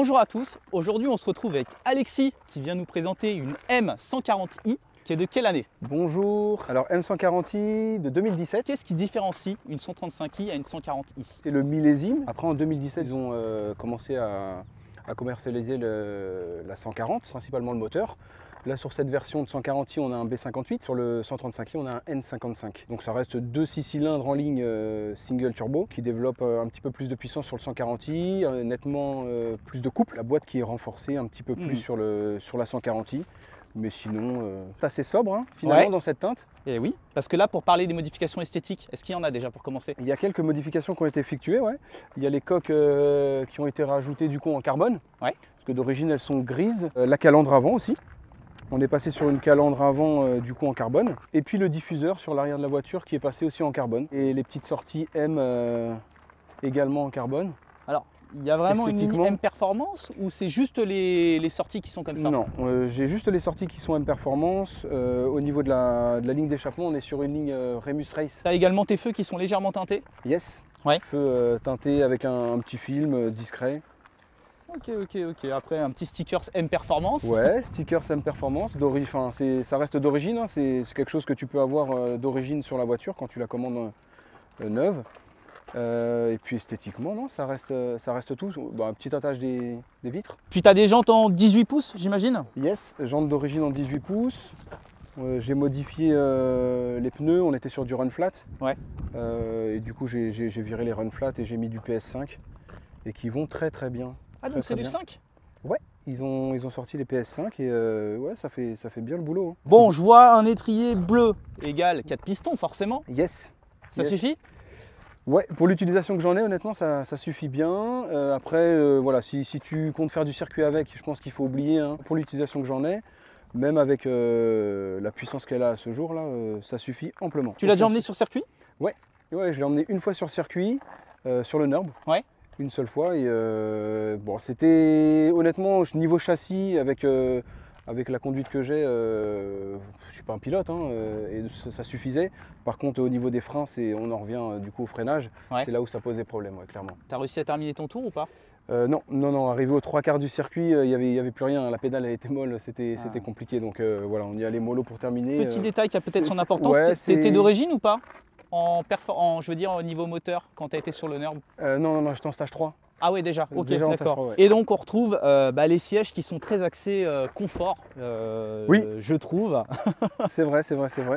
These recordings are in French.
Bonjour à tous, aujourd'hui on se retrouve avec Alexis qui vient nous présenter une M140i qui est de quelle année? Bonjour, alors M140i de 2017. Qu'est-ce qui différencie une 135i à une 140i? C'est le millésime. Après en 2017 ils ont commencé à commercialiser la 140, principalement le moteur. Là sur cette version de 140i on a un B58, sur le 135i on a un N55. Donc ça reste deux 6 cylindres en ligne single turbo qui développent un petit peu plus de puissance sur le 140i, nettement plus de couple. La boîte qui est renforcée un petit peu plus sur la 140i. Mais sinon, c'est assez sobre hein, finalement dans cette teinte. Et oui, parce que là pour parler des modifications esthétiques, est-ce qu'il y en a déjà pour commencer? Il y a quelques modifications qui ont été effectuées, ouais. Il y a les coques qui ont été rajoutées du coup en carbone, parce que d'origine elles sont grises. La calandre avant aussi. On est passé sur une calandre avant du coup en carbone. Et puis le diffuseur sur l'arrière de la voiture qui est passé aussi en carbone. Et les petites sorties M également en carbone. Alors, il y a vraiment une ligne M Performance ou c'est juste les sorties qui sont comme ça? Non, j'ai juste les sorties qui sont M Performance. Au niveau de la ligne d'échappement, on est sur une ligne Remus Race. Tu as également tes feux qui sont légèrement teintés? Yes, ouais. Feux teintés avec un petit film discret. Ok. Après, un petit stickers M Performance. Ouais, stickers M Performance. Enfin, ça reste d'origine. Hein. C'est quelque chose que tu peux avoir d'origine sur la voiture quand tu la commandes neuve. Et puis esthétiquement, non, ça reste tout. Bah, un petit attache des vitres. Puis tu as des jantes en 18 pouces, j'imagine? Yes, jantes d'origine en 18 pouces. J'ai modifié les pneus, on était sur du run flat. Ouais. Et du coup, j'ai viré les run flat et j'ai mis du PS5 et qui vont très bien. Ah, donc c'est du 5? Ouais, ils ont sorti les PS5 et ouais, ça fait bien le boulot. Hein. Bon, je vois un étrier bleu égale 4 pistons forcément. Yes. Ça suffit? Ouais, pour l'utilisation que j'en ai, honnêtement, ça suffit bien. Après, voilà, si tu comptes faire du circuit avec, je pense qu'il faut oublier. Hein, pour l'utilisation que j'en ai, même avec la puissance qu'elle a à ce jour-là, ça suffit amplement. Tu l'as déjà emmené sur circuit? Ouais, je l'ai emmené une fois sur circuit, sur le Nurb. Ouais. Une seule fois et bon, c'était honnêtement niveau châssis avec la conduite que j'ai, je suis pas un pilote hein, et ça suffisait. Par contre au niveau des freins, on en revient du coup au freinage, c'est là où ça posait problème, ouais, clairement. Tu as réussi à terminer ton tour ou pas? Non, arrivé aux 3/4 du circuit, il y avait plus rien, la pédale elle était molle, c'était compliqué, donc voilà, on y allait mollo pour terminer. Petit détail qui a peut-être son importance, t'étais d'origine ou pas? Je veux dire au niveau moteur quand tu as été sur le Nurb? Non, j'étais en stage 3. Ah ouais, déjà, ok, d'accord. Ouais. Et donc on retrouve les sièges qui sont très axés confort, oui. Je trouve. C'est vrai.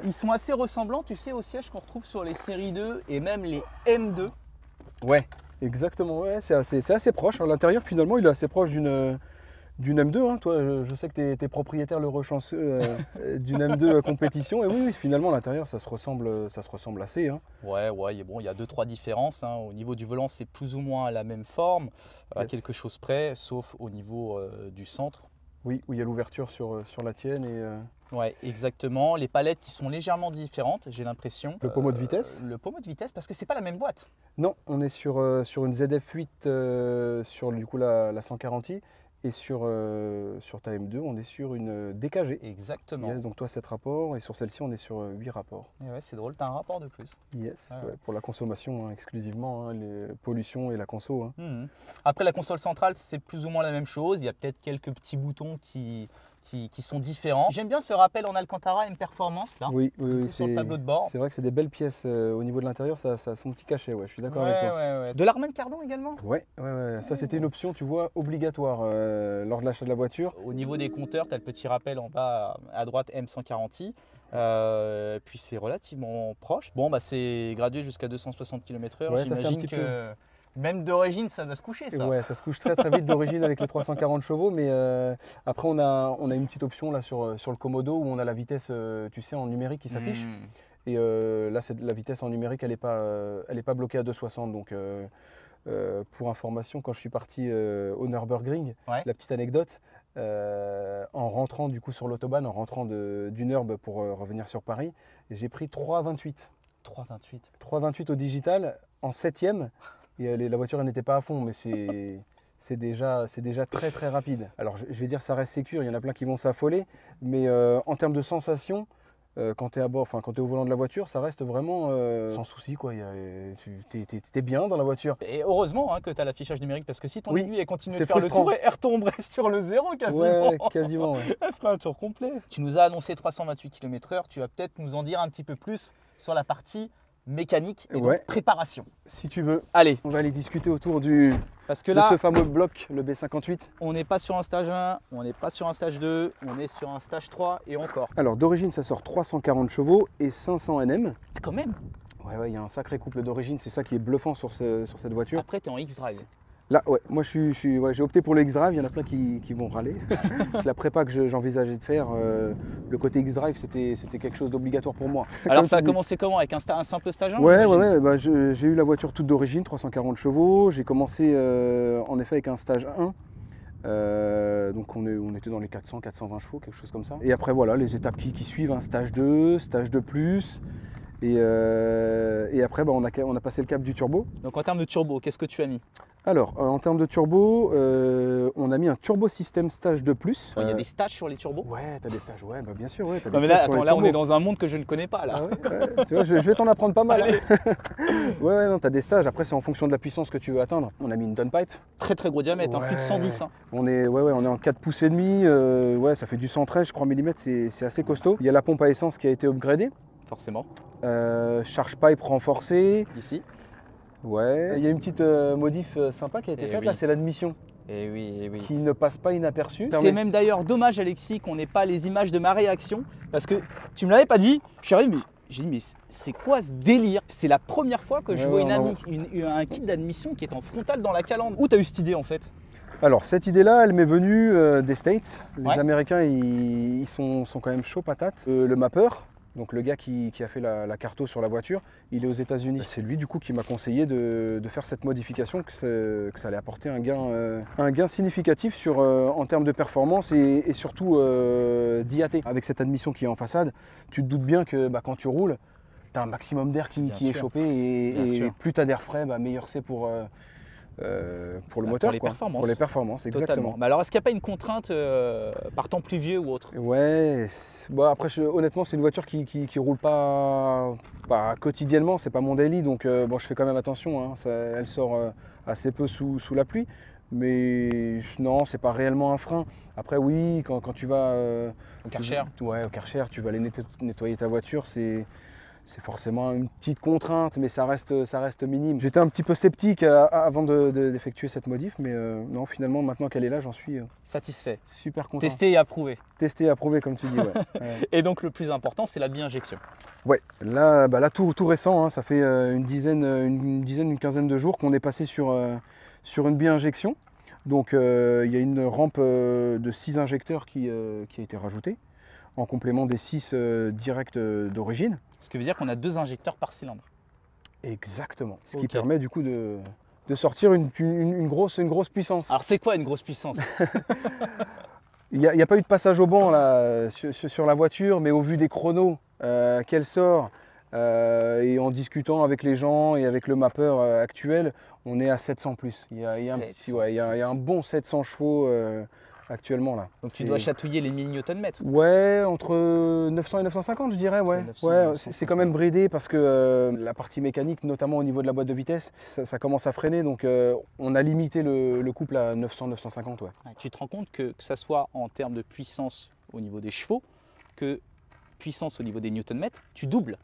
Ils sont assez ressemblants, tu sais, aux sièges qu'on retrouve sur les séries 2 et même les M2. Ouais, exactement, ouais, c'est assez proche. L'intérieur finalement il est assez proche d'une M2, hein. Toi, je sais que tu es propriétaire le rechanceux d'une M2 compétition. Et oui, finalement, l'intérieur, ça se ressemble assez. Hein. Ouais, bon, il y a 2-3 différences. Hein. Au niveau du volant, c'est plus ou moins la même forme, à quelque chose près, sauf au niveau du centre. Oui, où il y a l'ouverture sur la tienne. Ouais, exactement. Les palettes qui sont légèrement différentes, j'ai l'impression. Le pommeau de vitesse. Le pommeau de vitesse, parce que c'est pas la même boîte. Non, on est sur une ZF8 sur du coup la 140i. Et sur ta M2, on est sur une DKG. Exactement. Yes, donc toi 7 rapports et sur celle-ci on est sur 8 rapports. Et ouais, c'est drôle, tu as un rapport de plus. Yes, ouais. Pour la consommation hein, exclusivement, hein, les pollutions et la conso. Hein. Après la console centrale, c'est plus ou moins la même chose. Il y a peut-être quelques petits boutons qui sont différents. J'aime bien ce rappel en Alcantara M Performance là. Oui, sur le tableau de bord. C'est vrai que c'est des belles pièces au niveau de l'intérieur, ça a son petit cachet, ouais, je suis d'accord avec toi. Ouais. De l'Harman Kardon également? Ouais. Ça c'était une option, tu vois, obligatoire lors de l'achat de la voiture. Au niveau des compteurs, tu as le petit rappel en bas à droite M140i. Puis c'est relativement proche. Bon, c'est gradué jusqu'à 260 km/h. Ouais, j'imagine que même d'origine, ça doit se coucher ça. Ouais, ça se couche très vite d'origine avec les 340 chevaux, mais après on a une petite option là sur le Komodo où on a la vitesse, tu sais, en numérique qui s'affiche. Et là, la vitesse en numérique, elle n'est pas bloquée à 260. Donc pour information, quand je suis parti au Nürburgring, la petite anecdote, en rentrant du coup sur l'autobahn, en rentrant du Nürb pour revenir sur Paris, j'ai pris 3,28. 3,28 au digital en 7e. Et la voiture n'était pas à fond, mais c'est déjà très rapide. Alors je vais dire ça reste sécure, il y en a plein qui vont s'affoler, mais en termes de sensation, quand tu es à bord, enfin quand tu es au volant de la voiture, ça reste vraiment sans souci quoi. Tu es bien dans la voiture. Et heureusement hein, que tu as l'affichage numérique parce que si ton Oui, aiguille elle continue de c'est faire frustrant. le tour, elle retomberait sur le zéro quasiment. Ouais, quasiment. Ouais. Elle ferait un tour complet. Tu nous as annoncé 328 km/h, tu vas peut-être nous en dire un petit peu plus sur la partie mécanique et donc Ouais. préparation. Si tu veux, Allez, on va aller discuter autour parce que de là, ce fameux bloc, le B58. on n'est pas sur un stage 1, on n'est pas sur un stage 2, on est sur un stage 3 et encore. Alors d'origine, ça sort 340 chevaux et 500 Nm. Quand même, Ouais, il y a un sacré couple d'origine, c'est ça qui est bluffant sur cette voiture. après tu es en X-Drive. Là, ouais, moi j'ai opté pour le X-Drive, il y en a plein qui vont râler. La prépa que j'envisageais de faire, le côté X-Drive, c'était quelque chose d'obligatoire pour moi. Alors Comme ça a tu dis. commencé comment? Avec un simple stage 1? Ouais, bah, j'ai eu la voiture toute d'origine, 340 chevaux. J'ai commencé en effet avec un stage 1. Donc on était dans les 400, 420 chevaux, quelque chose comme ça. Et après voilà, les étapes qui suivent, hein, stage 2, stage 2+. Et après bah, on a passé le cap du turbo. Donc en termes de turbo, qu'est-ce que tu as mis? Alors en termes de turbo, on a mis un turbo système stage 2+. Il y a des stages sur les turbos? Ouais, t'as des stages, ouais, bah, bien sûr, ouais, t'as Non des mais là, stages sur attends, les là on turbos. est dans un monde que je ne connais pas là. Ah ouais, tu vois, je vais t'en apprendre pas mal. Allez. Ouais, non, t'as des stages. Après, c'est en fonction de la puissance que tu veux atteindre. On a mis une downpipe. Très très gros diamètre, hein, plus de Ouais. 110. Hein. On est en 4 pouces et demi. Ouais, ça fait du 113, je crois, millimètres. C'est assez costaud. Il y a la pompe à essence qui a été upgradée. Forcément, Charge pipe renforcée. ici. Ouais. Il y a une petite modif sympa qui a été Eh faite oui. là, c'est l'admission Et oui, et oui. qui ne passe pas inaperçue. C'est même d'ailleurs dommage Alexis qu'on n'ait pas les images de ma réaction parce que tu me l'avais pas dit, je suis arrivé mais j'ai dit mais c'est quoi ce délire? C'est la première fois que je Ouais, vois ouais, un kit d'admission qui est en frontal dans la calandre. Où t'as eu cette idée en fait? Alors cette idée-là, elle m'est venue des States. Les Ouais. Américains, ils sont quand même chauds patates. Le mapper, donc le gars qui a fait la carto sur la voiture, il est aux États-Unis. C'est lui du coup qui m'a conseillé de faire cette modification, que ça allait apporter un gain significatif en termes de performance et surtout d'IAT. Avec cette admission qui est en façade, tu te doutes bien que bah, quand tu roules, tu as un maximum d'air qui est sûr. chopé Bien et sûr. plus tu as d'air frais, bah, meilleur c'est pour le Pour moteur. les quoi. performances. Pour les performances, Totalement. exactement. Mais alors est-ce qu'il n'y a pas une contrainte par temps pluvieux ou autre? Ouais, bon, après honnêtement c'est une voiture qui roule pas quotidiennement, c'est pas mon daily donc bon, je fais quand même attention, hein, elle sort assez peu sous la pluie, mais non c'est pas réellement un frein. Après oui, quand tu vas Au Karcher. Ouais, au Karcher, tu vas aller nettoyer ta voiture, c'est forcément une petite contrainte, mais ça reste minime. J'étais un petit peu sceptique avant d'effectuer cette modif, mais non, finalement, maintenant qu'elle est là, j'en suis Satisfait. super content. Testé et approuvé. Testé et approuvé, comme tu dis. Ouais. Ouais. Et donc le plus important c'est la bi-injection. Ouais, là tout récent, hein, ça fait une quinzaine de jours qu'on est passé sur une bi-injection. Donc il y a une rampe de 6 injecteurs qui a été rajoutée, en complément des 6 directs d'origine. Ce qui veut dire qu'on a 2 injecteurs par cylindre. Exactement. Ce Ok. qui permet du coup de sortir une grosse puissance. Alors c'est quoi une grosse puissance? Il n'y a pas eu de passage au banc là, sur la voiture, mais au vu des chronos qu'elle sort, et en discutant avec les gens et avec le mapper actuel, on est à 700 plus. Il y a un bon 700 chevaux actuellement là. Donc tu dois chatouiller les 1000 Nm. Ouais, entre 900 et 950 je dirais, ouais. 900 et Ouais, 950. c'est quand même bridé parce que la partie mécanique, notamment au niveau de la boîte de vitesse, ça commence à freiner, donc on a limité le couple à 900-950, ouais. Ouais, tu te rends compte que ça soit en termes de puissance au niveau des chevaux, que puissance au niveau des newton-mètres, tu doubles.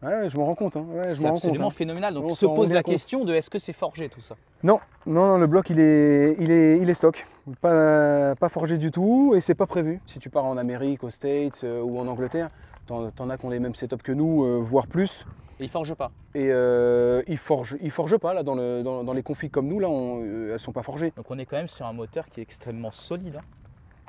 Ouais, je m'en rends compte, hein. Ouais, je C'est m'en rends compte, absolument hein. phénoménal. Donc On se s'en rend pose bien la compte. question de est-ce que c'est forgé tout ça? Non, le bloc il est stock, pas forgé du tout et c'est pas prévu. Si tu pars en Amérique, aux States ou en Angleterre, t'en as qui ont les mêmes setups que nous, voire plus. Et il forge pas. Et ils forgent pas là dans les configs comme nous là, elles sont pas forgées. Donc on est quand même sur un moteur qui est extrêmement solide. Hein.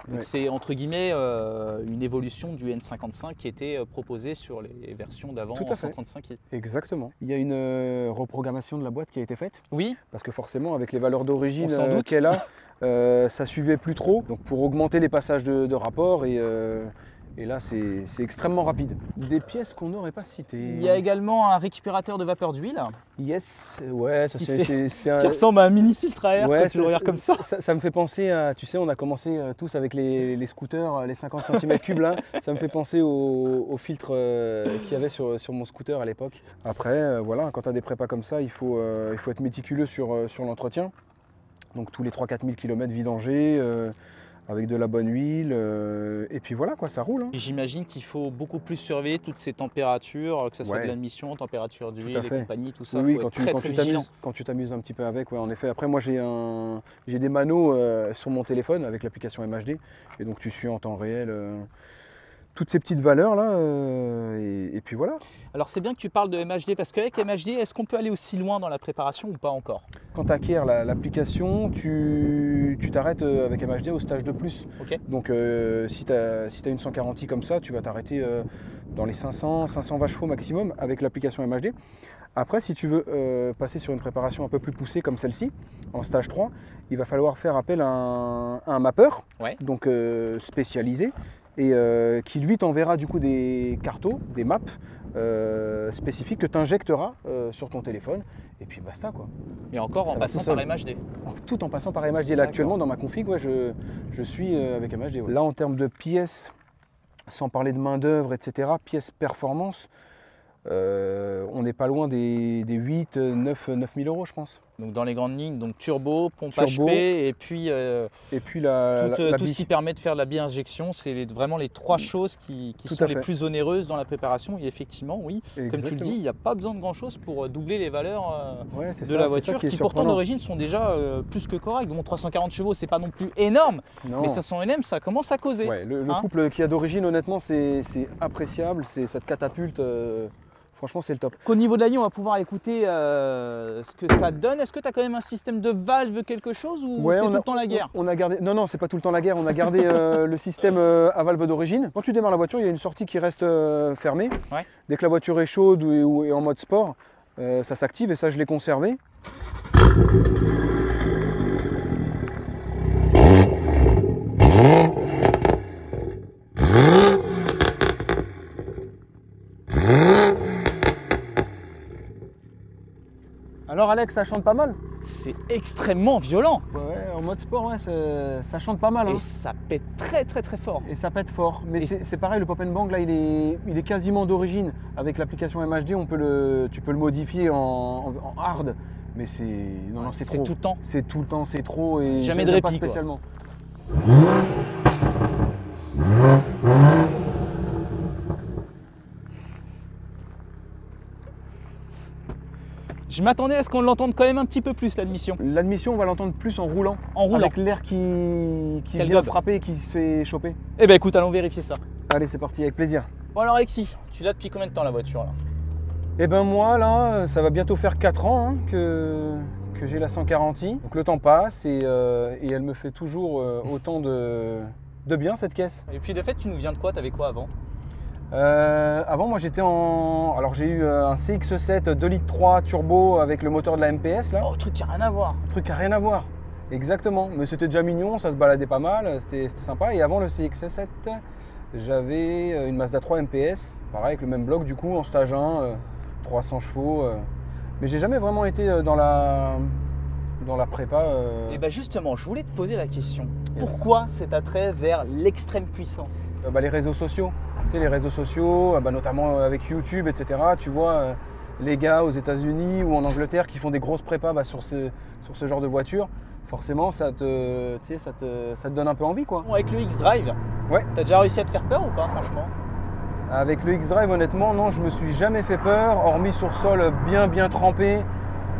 Donc Ouais. c'est entre guillemets une évolution du N55 qui était proposé sur les versions d'avant Tout en à fait. 135i. Exactement. Il y a une reprogrammation de la boîte qui a été faite Oui, parce que forcément avec les valeurs d'origine On s'en doute. qu'elle a, ça suivait plus trop. Donc pour augmenter les passages de rapport et Et là, c'est extrêmement rapide. Des pièces qu'on n'aurait pas citées. Il y a également un récupérateur de vapeur d'huile. Yes, ouais, ça Qui c'est un... Qui ressemble à un mini filtre à air Ouais, quand tu le regardes comme ça. Ça me fait penser à, tu sais, on a commencé tous avec les scooters, les 50 cm3 là. Ça me fait penser au filtre qu'il y avait sur mon scooter à l'époque. Après, voilà, quand tu as des prépas comme ça, il faut être méticuleux sur l'entretien. Donc tous les 3-4 000 km vidanger, avec de la bonne huile, et puis voilà quoi, ça roule. Hein. J'imagine qu'il faut beaucoup plus surveiller toutes ces températures, que ce soit de l'admission, température d'huile et compagnie, tout ça. Oui, faut quand tu t'amuses un petit peu avec, ouais, en effet. Après moi j'ai des manos sur mon téléphone avec l'application MHD, et donc tu suis en temps réel toutes ces petites valeurs là, et puis voilà. Alors c'est bien que tu parles de MHD, parce qu'avec MHD, est-ce qu'on peut aller aussi loin dans la préparation ou pas encore? Quand tu acquiers l'application, tu t'arrêtes avec MHD au stage de plus. Okay. Donc si tu as une 140i comme ça, tu vas t'arrêter dans les 520 chevaux maximum avec l'application MHD. Après, si tu veux passer sur une préparation un peu plus poussée comme celle-ci, en stage 3, il va falloir faire appel à un mappeur, donc spécialisé, et qui lui t'enverra du coup des cartos, des maps spécifiques que tu injecteras sur ton téléphone, et puis basta quoi. Et encore en passant par MHD. Tout en passant par MHD. Là actuellement dans ma config, ouais, je suis avec MHD. Ouais. Là en termes de pièces, sans parler de main d'œuvre, etc., pièces performance, on n'est pas loin des 8, 9 000 euros je pense. Donc dans les grandes lignes, donc turbo, pompe HP et puis tout ce qui permet de faire de la bi-injection, c'est vraiment les trois choses qui sont les plus onéreuses dans la préparation. Et effectivement, oui, comme tu le dis, il n'y a pas besoin de grand chose pour doubler les valeurs de la voiture, qui pourtant d'origine sont déjà plus que correctes. Bon, 340 chevaux, c'est pas non plus énorme, mais 500 Nm, ça commence à causer. Ouais, le couple qu'il y a d'origine, honnêtement, c'est appréciable, ça te catapulte. Franchement, c'est le top. Qu'au niveau de la ligne, on va pouvoir écouter ce que ça donne. Est-ce que tu as quand même un système de valve, quelque chose, ou c'est tout le temps la guerre? On a gardé... Non, c'est pas tout le temps la guerre. On a gardé le système à valve d'origine. Quand tu démarres la voiture, il y a une sortie qui reste fermée. Ouais. Dès que la voiture est chaude ou est en mode sport, ça s'active, et ça, je l'ai conservé. Alors Alex, ça chante pas mal? C'est extrêmement violent. Ouais, en mode sport, ouais, ça chante pas mal. Et hein. ça pète très fort. Et ça pète fort. Mais c'est pareil, le pop and bang là, il est quasiment d'origine. Avec l'application MHD, tu peux le modifier en hard. Mais c'est trop. C'est tout le temps. C'est tout le temps, c'est trop, et jamais de répit, pas spécialement. Je m'attendais à ce qu'on l'entende quand même un petit peu plus, l'admission. L'admission, on va l'entendre plus en roulant. Avec l'air qui vient frapper et qui se fait choper. Eh ben écoute, allons vérifier ça. Allez, c'est parti, avec plaisir. Bon alors Alexis, tu l'as depuis combien de temps la voiture là? Eh ben moi là, ça va bientôt faire 4 ans hein, que j'ai la 140i. Donc le temps passe et elle me fait toujours autant de bien cette caisse. Et puis de fait, tu nous viens de quoi? T'avais quoi avant? Avant, moi j'étais en... Alors j'ai eu un CX7 2 litres 3 turbo avec le moteur de la MPS là. Oh, truc qui n'a rien à voir. Truc qui n'a rien à voir. Exactement. Mais c'était déjà mignon, ça se baladait pas mal, c'était sympa. Et avant le CX7, j'avais une Mazda 3 MPS, pareil avec le même bloc du coup, en stage 1, 300 chevaux. Mais j'ai jamais vraiment été dans la prépa. Et bah justement, je voulais te poser la question. Yes. Pourquoi cet attrait vers l'extrême puissance? Les réseaux sociaux. Tu sais, les réseaux sociaux, notamment avec YouTube, etc. Tu vois les gars aux États-Unis ou en Angleterre qui font des grosses prépas sur ce genre de voiture. Forcément, ça te donne un peu envie, quoi. Avec le X-Drive, ouais. T'as déjà réussi à te faire peur ou pas, franchement? Avec le X-Drive, honnêtement, non, je me suis jamais fait peur, hormis sur sol bien trempé.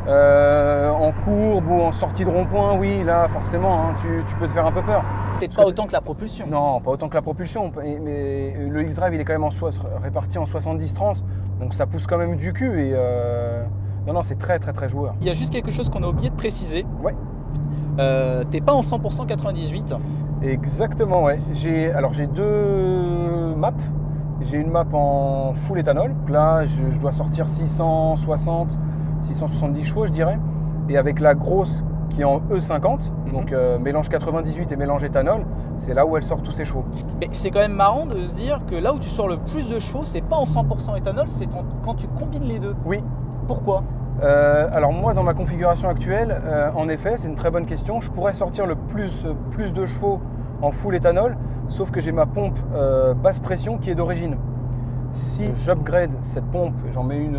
En courbe ou en sortie de rond-point, oui, là forcément, hein, tu peux te faire un peu peur. Peut-être pas autant que la propulsion. Non, pas autant que la propulsion, mais le X-Drive il est quand même réparti en 70-30, donc ça pousse quand même du cul et non, c'est très joueur. Il y a juste quelque chose qu'on a oublié de préciser. Ouais. T'es pas en 100% 98. Exactement, ouais. J'ai deux maps. J'ai une map en full éthanol. Là, je dois sortir 660, 670 chevaux, je dirais. Et avec la grosse qui est en E50, donc mélange 98 et mélange éthanol, c'est là où elle sort tous ses chevaux. Mais c'est quand même marrant de se dire que là où tu sors le plus de chevaux, c'est pas en 100% éthanol, c'est quand tu combines les deux. Oui. Pourquoi? Alors moi, dans ma configuration actuelle, en effet, c'est une très bonne question. Je pourrais sortir le plus de chevaux en full éthanol, sauf que j'ai ma pompe basse pression qui est d'origine. Si j'upgrade cette pompe, j'en mets une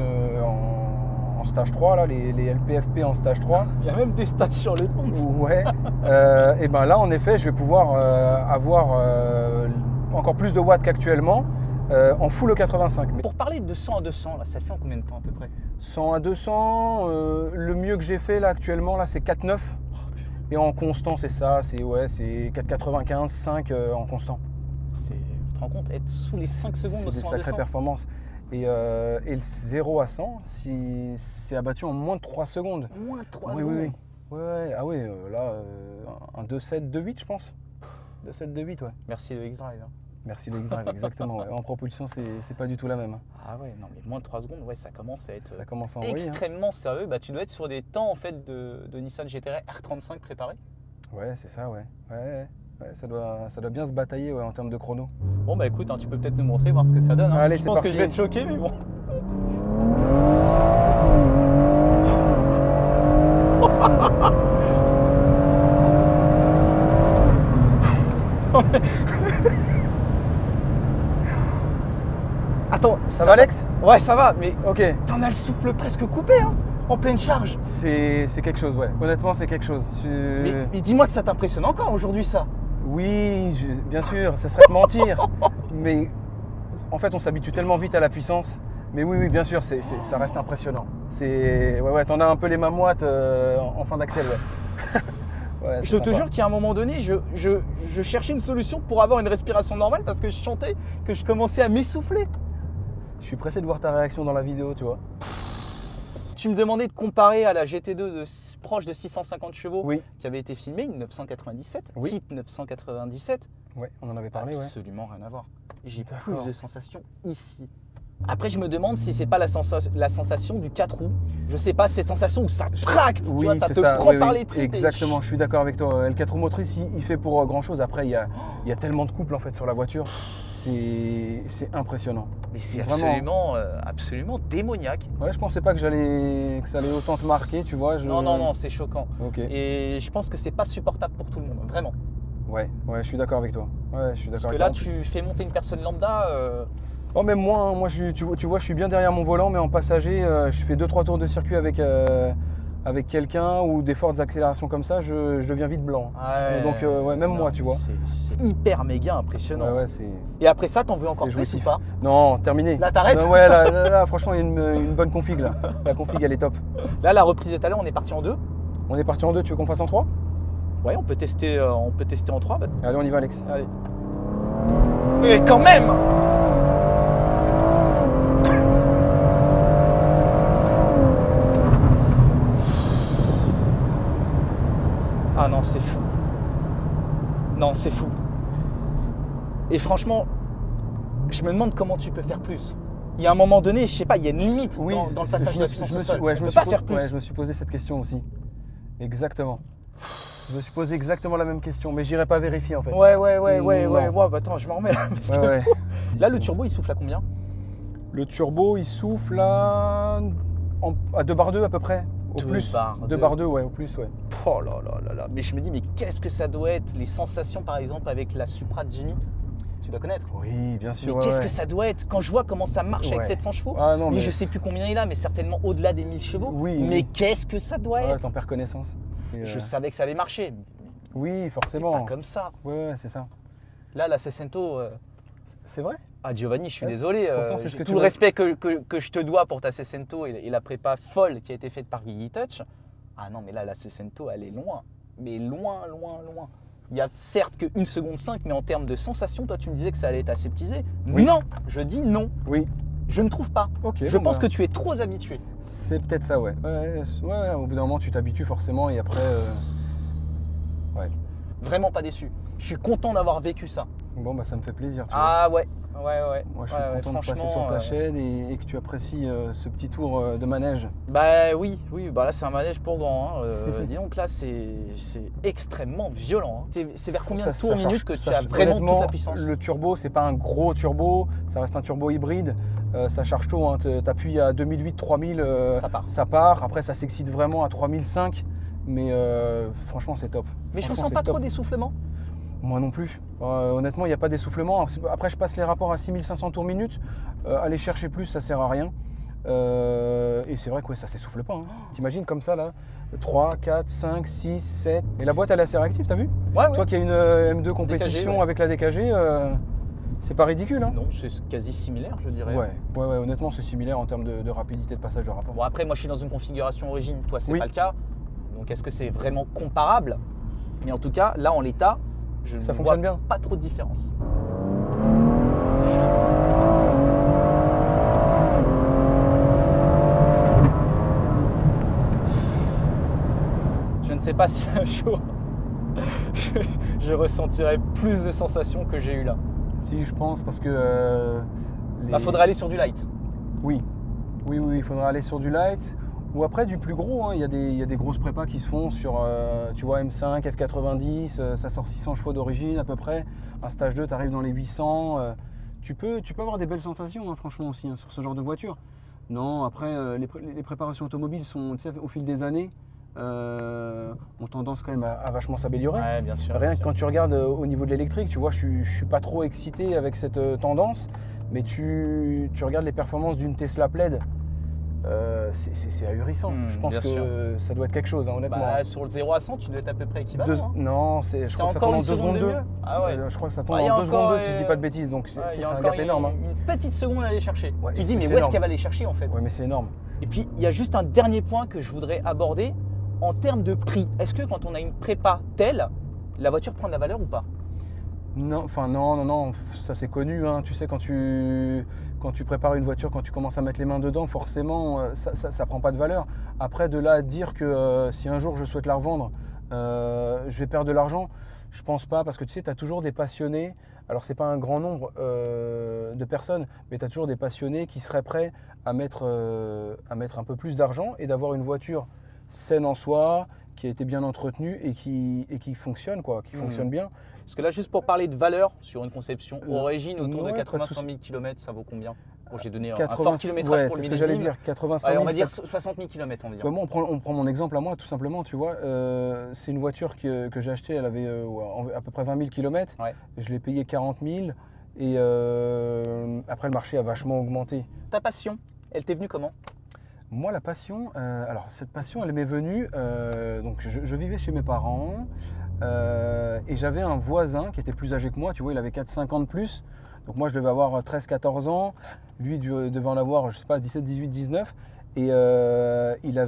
en stage 3, là, les LPFP en stage 3. Il y a même des stages sur les pompes. Ouais. Et ben là, en effet, je vais pouvoir avoir encore plus de watts qu'actuellement en full E85. Pour parler de 100 à 200, là, ça le fait en combien de temps à peu près? 100 à 200, le mieux que j'ai fait là actuellement, là, c'est 4,9. Et en constant, c'est ça, c'est 4,95, 5 en constant. Tu te rends compte, être sous les 5 secondes de 100 à 200. C'est des sacrées performances. Et le 0 à 100, c'est abattu en moins de 3 secondes. Moins de 3 secondes. Oui. Ouais. Ah oui, là, un 2,7, 2,8 je pense. 2,7, 2,8, ouais. Merci le X-Drive. Hein. Merci le X-Drive, exactement. Ouais. En propulsion, c'est pas du tout la même. Ah ouais, non mais moins de 3 secondes, ouais, ça commence à être extrêmement sérieux. Bah, tu dois être sur des temps en fait de Nissan GT-R R35 préparés. Ouais, c'est ça, ouais. Ouais, ça doit bien se batailler en termes de chrono. Bon bah écoute, hein, tu peux peut-être nous montrer, voir ce que ça donne. Hein. Allez, je pense que je vais te choquer, mais bon. Attends, ça va Alex? Ouais, ça va, mais ok. T'en as le souffle presque coupé, hein, en pleine charge. C'est quelque chose, ouais. Honnêtement, c'est quelque chose. Mais dis-moi que ça t'impressionne encore aujourd'hui, ça. Oui, bien sûr, ça serait te mentir. Mais en fait, on s'habitue tellement vite à la puissance. Mais oui, bien sûr, ça reste impressionnant. Ouais, t'en as un peu les mains moites en fin d'axel, ouais. Ouais, je te jure qu'à un moment donné, je cherchais une solution pour avoir une respiration normale parce que je chantais que je commençais à m'essouffler. Je suis pressé de voir ta réaction dans la vidéo, tu vois. Tu me demandais de comparer à la GT2 proche de 650 chevaux qui avait été filmée, une 997, type 997. Ouais, on en avait parlé. Absolument rien à voir. J'ai plus de sensations ici. Après, je me demande si c'est pas la sensation du 4 roues. Je sais pas, cette sensation où ça tracte, tu vois, ça te prend par les tripes. Exactement, je suis d'accord avec toi. Le 4 roues motrices, il fait pour grand chose. Après, il y a tellement de couple en fait sur la voiture. C'est impressionnant. Mais c'est absolument démoniaque. Ouais, je pensais pas que ça allait autant te marquer, tu vois. Non, c'est choquant. Okay. Et je pense que c'est pas supportable pour tout le monde, vraiment. Ouais, je suis d'accord avec toi. Ouais, je suis d'accord. Parce que là, tu fais monter une personne lambda. Oh, même moi, tu vois, je suis bien derrière mon volant, mais en passager, je fais 2-3 tours de circuit avec quelqu'un ou des fortes accélérations comme ça, je deviens vite blanc. Ouais, donc, même moi, tu vois. C'est hyper méga impressionnant. Ouais, et après ça, t'en veux encore plus ou pas? Non, terminé. Là, t'arrêtes? Ouais, là, franchement, il y a une bonne config là. La config, elle est top. Là, la reprise de tout à l'heure, on est parti en 2. On est parti en 2, tu veux qu'on fasse en 3? Ouais, on peut tester en 3. Allez, on y va, Alex. Allez. Et quand même! Ah non, c'est fou. Non, c'est fou. Et franchement, je me demande comment tu peux faire plus. Il y a un moment donné, je sais pas, il y a une limite dans le passage de la puissance au sol. Je me suis posé cette question aussi. Exactement. Je me suis posé exactement la même question, mais j'irai pas vérifier en fait. Ouais. Attends, je m'en remets là. Là, le turbo, il souffle à combien? Le turbo, il souffle à 2 bar 2 à peu près. Au plus. 2 bar 2, ouais, au plus, ouais. Oh là. Mais je me dis, mais qu'est-ce que ça doit être? Les sensations, par exemple, avec la Supra de Jimmy, tu dois connaître. Oui, bien sûr. Mais qu'est-ce que ça doit être? Quand je vois comment ça marche avec 700 chevaux, mais je sais plus combien il a, mais certainement au-delà des 1000 chevaux. Mais qu'est-ce que ça doit être? T'en perds connaissance. Je savais que ça allait marcher. Oui, forcément. Pas comme ça. Ouais, c'est ça. Là, la Seicento. C'est vrai? Ah, Giovanni, je suis désolé. Pourtant, c'est ce que tout le respect que je te dois pour ta Seicento et la prépa folle qui a été faite par Gigi Touch. Ah non, mais là, la Seicento, elle est loin. Mais loin. Il y a certes que 1 seconde 5, mais en termes de sensation, toi, tu me disais que ça allait être aseptisé. Oui. Non, je dis non. Oui. Je ne trouve pas. Je pense que tu es trop habitué. C'est peut-être ça, ouais. Ouais. Au bout d'un moment, tu t'habitues forcément et après. Ouais. Vraiment pas déçu. Je suis content d'avoir vécu ça. Bon, bah ça me fait plaisir. Tu vois. Ouais. Moi, je suis content de passer sur ta chaîne et que tu apprécies ce petit tour de manège. Bah oui, bah là c'est un manège pour grands. Dis donc là c'est extrêmement violent. C'est vers combien de tours minutes que tu as vraiment toute la puissance? Le turbo, c'est pas un gros turbo, ça reste un turbo hybride. Ça charge tôt, hein. Tu appuies à 2008, 3000, ça part. Après, ça s'excite vraiment à 3005. Mais franchement, c'est top. Mais je ne sens pas trop d'essoufflement. Moi non plus. Honnêtement, il n'y a pas d'essoufflement. Après, je passe les rapports à 6500 tours minute. Aller chercher plus, ça sert à rien. Et c'est vrai que ça s'essouffle pas. Hein. T'imagines comme ça, là 3, 4, 5, 6, 7. Et la boîte, elle est assez réactive, t'as vu? Ouais. Toi qui as une M2 compétition DKG, avec la DKG, c'est pas ridicule. Hein. Non, c'est quasi similaire, je dirais. Ouais, honnêtement, c'est similaire en termes de rapidité de passage de rapport. Bon, après, moi, je suis dans une configuration origine. Toi, c'est pas le cas. Donc, est-ce que c'est vraiment comparable? Mais en tout cas, là, en l'état, je ne vois bien. Pas trop de différence. Je ne sais pas si un jour je ressentirai plus de sensations que j'ai eu là. Si, je pense, parce que... faudrait aller sur du light. Oui, il faudra aller sur du light. Ou après du plus gros, hein. Il y a des grosses prépas qui se font sur, tu vois, M5, F90, ça sort 600 chevaux d'origine à peu près. Un stage 2, tu arrives dans les 800. Tu peux avoir des belles sensations, hein, franchement aussi, hein, sur ce genre de voiture. Non, après, les préparations automobiles sont, tu sais, au fil des années, ont tendance quand même à vachement s'améliorer. Ouais, bien sûr. Rien que quand tu regardes au niveau de l'électrique, tu vois, je suis pas trop excité avec cette tendance, mais tu regardes les performances d'une Tesla Plaid. C'est ahurissant. Je pense que ça doit être quelque chose, hein, honnêtement. Sur le 0 à 100, tu dois être à peu près équivalent. Non, je crois que ça tourne en 2 secondes 2. Je crois que ça tourne en 2 secondes 2 si je dis pas de bêtises. Donc c'est un gap énorme. Une petite seconde à aller chercher. Tu dis, mais où est-ce qu'elle va aller chercher en fait? Ouais, mais c'est énorme. Et puis, il y a juste un dernier point que je voudrais aborder. En termes de prix, est-ce que quand on a une prépa telle, la voiture prend de la valeur ou pas? Non, ça c'est connu. Hein. Tu sais, quand tu prépares une voiture, quand tu commences à mettre les mains dedans, forcément, ça prend pas de valeur. Après, de là à dire que si un jour je souhaite la revendre, je vais perdre de l'argent, je pense pas, parce que tu sais, tu as toujours des passionnés. Alors, c'est pas un grand nombre de personnes, mais tu as toujours des passionnés qui seraient prêts à mettre un peu plus d'argent et d'avoir une voiture saine en soi, qui a été bien entretenue et qui fonctionne, fonctionne bien. Parce que là, juste pour parler de valeur sur une conception origine autour de 80-100 000 km, ça vaut combien? Bon, j'ai donné 80, un fort kilométrage pour le millésime. C'est ce que j'allais dire, 80 000. On va dire 60 000 km, on va dire. Moi, on prend mon exemple à moi, tout simplement, tu vois. C'est une voiture que j'ai achetée, elle avait à peu près 20 000 km. Ouais. Je l'ai payée 40 000 et après, le marché a vachement augmenté. Ta passion, elle t'est venue comment? Moi, la passion, alors cette passion, elle m'est venue, donc je vivais chez mes parents et j'avais un voisin qui était plus âgé que moi, tu vois, il avait 4-5 ans de plus. Donc moi, je devais avoir 13-14 ans, lui devait en avoir, je sais pas, 17, 18, 19. Et il a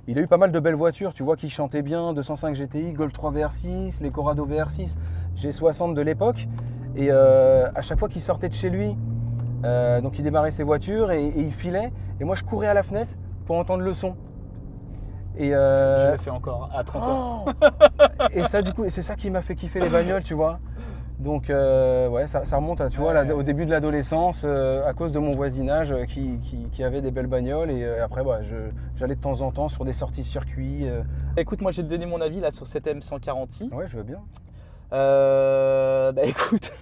eu pas mal de belles voitures, tu vois, qui chantaient bien, 205 GTI, Golf 3 VR6, les Corrado VR6, G60 de l'époque. Et à chaque fois qu'il sortait de chez lui, donc il démarrait ses voitures et il filait. Et moi, je courais à la fenêtre pour entendre le son. Et je le fais encore à 30 ans. Et ça, du coup, c'est ça qui m'a fait kiffer les bagnoles, tu vois. Donc, ouais, ça remonte à, tu vois, au début de l'adolescence, à cause de mon voisinage qui avait des belles bagnoles. Et après, j'allais de temps en temps sur des sorties circuits. Écoute, moi, je vais te donner mon avis là sur cette M140i. Ouais, je veux bien. Écoute,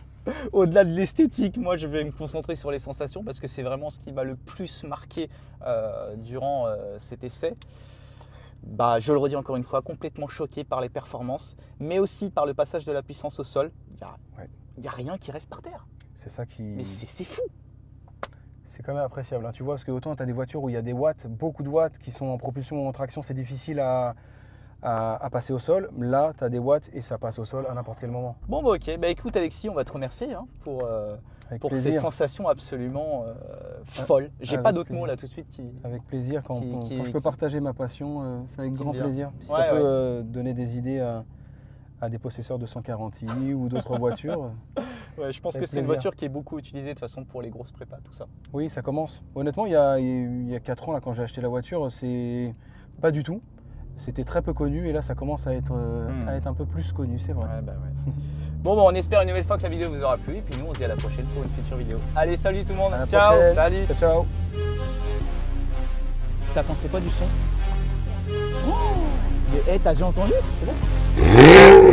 au-delà de l'esthétique, moi, je vais me concentrer sur les sensations parce que c'est vraiment ce qui m'a le plus marqué durant cet essai. Je le redis encore une fois, complètement choqué par les performances, mais aussi par le passage de la puissance au sol. Il n'y a rien qui reste par terre. C'est ça qui... Mais c'est fou. C'est quand même appréciable, hein. Tu vois, parce que autant tu as des voitures où il y a des watts, beaucoup de watts qui sont en propulsion ou en traction, c'est difficile à passer au sol. Là, tu as des watts et ça passe au sol à n'importe quel moment. Bon, ok. Écoute, Alexis, on va te remercier pour ces sensations absolument folles. J'ai pas d'autres mots là tout de suite. Avec plaisir. Quand je peux partager ma passion, c'est avec grand plaisir. Si ça peut donner des idées à des possesseurs de 140i ou d'autres voitures. Ouais, je pense que c'est une voiture qui est beaucoup utilisée de toute façon pour les grosses prépas, tout ça. Oui, ça commence. Honnêtement, il y a 4 ans, là, quand j'ai acheté la voiture, c'est pas du tout. c'était très peu connu et là ça commence à être un peu plus connu, c'est vrai. Ouais, bah ouais. Bon, on espère une nouvelle fois que la vidéo vous aura plu et puis nous on se dit à la prochaine pour une future vidéo. Allez, salut tout le monde, ciao, salut. Ciao, ciao. T'as pensé quoi du son? Oh, mais hey, t'as déjà entendu? C'est bon.